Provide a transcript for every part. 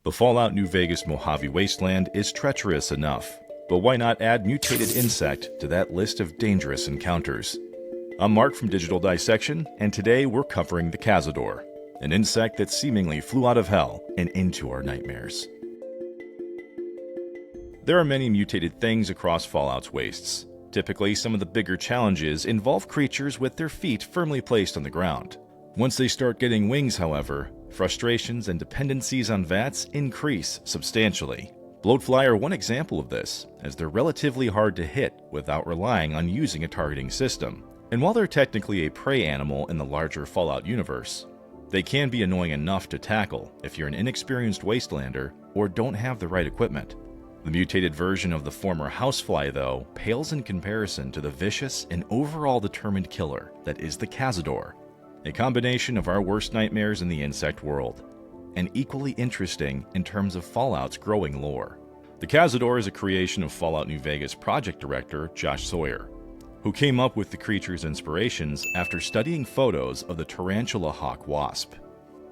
The Fallout New Vegas Mojave Wasteland is treacherous enough, but why not add mutated insect to that list of dangerous encounters? I'm Mark from Digital Dissection, and today we're covering the Cazador, an insect that seemingly flew out of hell and into our nightmares. There are many mutated things across Fallout's wastes. Typically, some of the bigger challenges involve creatures with their feet firmly placed on the ground. Once they start getting wings, however, frustrations and dependencies on VATS increase substantially. Bloatfly are one example of this, as they're relatively hard to hit without relying on using a targeting system. And while they're technically a prey animal in the larger Fallout universe, they can be annoying enough to tackle if you're an inexperienced wastelander or don't have the right equipment. The mutated version of the former housefly, though, pales in comparison to the vicious and overall determined killer that is the Cazador, a combination of our worst nightmares in the insect world, and equally interesting in terms of Fallout's growing lore. The Cazador is a creation of Fallout New Vegas project director Josh Sawyer, who came up with the creature's inspirations after studying photos of the tarantula hawk wasp,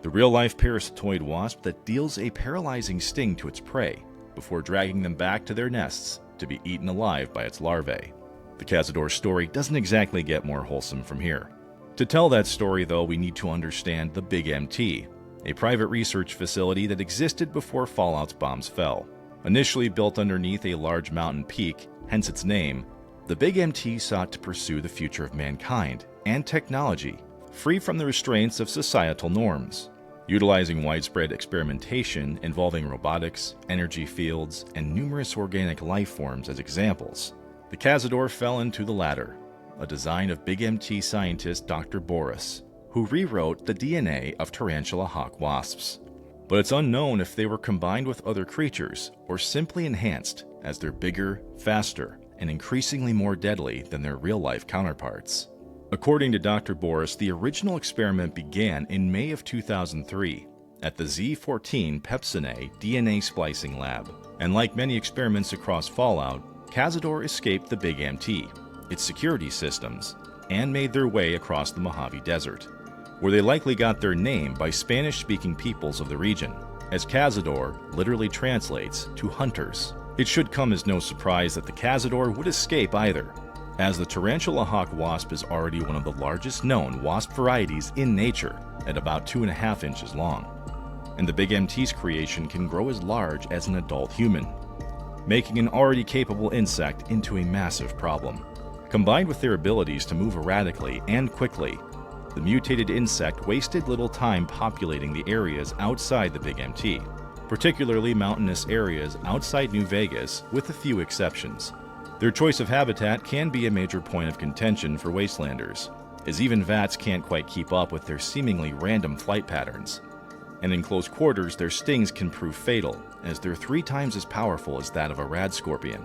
the real-life parasitoid wasp that deals a paralyzing sting to its prey before dragging them back to their nests to be eaten alive by its larvae. The Cazador's story doesn't exactly get more wholesome from here. To tell that story, though, we need to understand the Big MT, a private research facility that existed before Fallout's bombs fell. Initially built underneath a large mountain peak, hence its name, the Big MT sought to pursue the future of mankind and technology, free from the restraints of societal norms. Utilizing widespread experimentation involving robotics, energy fields, and numerous organic life forms as examples, the Cazador fell into the latter, a design of Big MT scientist Dr. Boris, who rewrote the DNA of tarantula hawk wasps. But it's unknown if they were combined with other creatures or simply enhanced, as they're bigger, faster, and increasingly more deadly than their real-life counterparts. According to Dr. Boris, the original experiment began in May of 2003 at the Z14 Pepsine DNA splicing lab. And like many experiments across Fallout, Cazador escaped the Big MT, its security systems, and made their way across the Mojave Desert, where they likely got their name by Spanish-speaking peoples of the region, as Cazador literally translates to hunters. It should come as no surprise that the Cazador would escape either, as the tarantula hawk wasp is already one of the largest known wasp varieties in nature at about 2.5 inches long, and the Big MT's creation can grow as large as an adult human, making an already capable insect into a massive problem. Combined with their abilities to move erratically and quickly, the mutated insect wasted little time populating the areas outside the Big MT, particularly mountainous areas outside New Vegas, with a few exceptions. Their choice of habitat can be a major point of contention for wastelanders, as even VATS can't quite keep up with their seemingly random flight patterns. And in close quarters, their stings can prove fatal, as they're 3 times as powerful as that of a rad scorpion.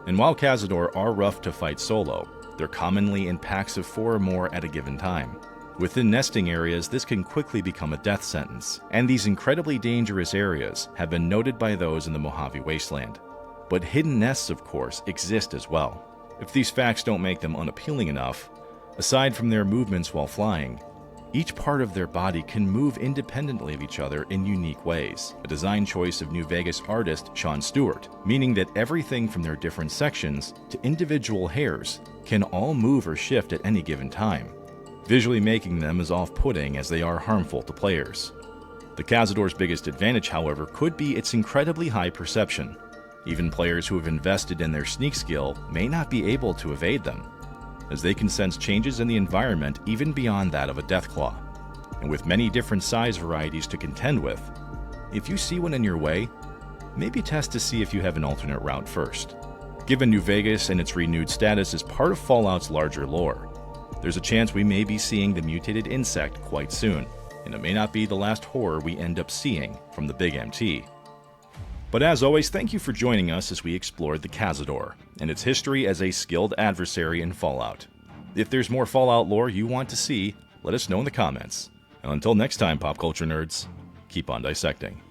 And while Cazador are rough to fight solo, they're commonly in packs of 4 or more at a given time. Within nesting areas, this can quickly become a death sentence, and these incredibly dangerous areas have been noted by those in the Mojave Wasteland. But hidden nests, of course, exist as well. If these facts don't make them unappealing enough, aside from their movements while flying, each part of their body can move independently of each other in unique ways, a design choice of New Vegas artist Sean Stewart, meaning that everything from their different sections to individual hairs can all move or shift at any given time, visually making them as off-putting as they are harmful to players. The Cazador's biggest advantage, however, could be its incredibly high perception. Even players who have invested in their sneak skill may not be able to evade them, as they can sense changes in the environment even beyond that of a Deathclaw. And with many different size varieties to contend with, if you see one in your way, maybe test to see if you have an alternate route first. Given New Vegas and its renewed status as part of Fallout's larger lore, there's a chance we may be seeing the mutated insect quite soon, and it may not be the last horror we end up seeing from the Big MT. But as always, thank you for joining us as we explored the Cazador and its history as a skilled adversary in Fallout. If there's more Fallout lore you want to see, let us know in the comments. And until next time, pop culture nerds, keep on dissecting.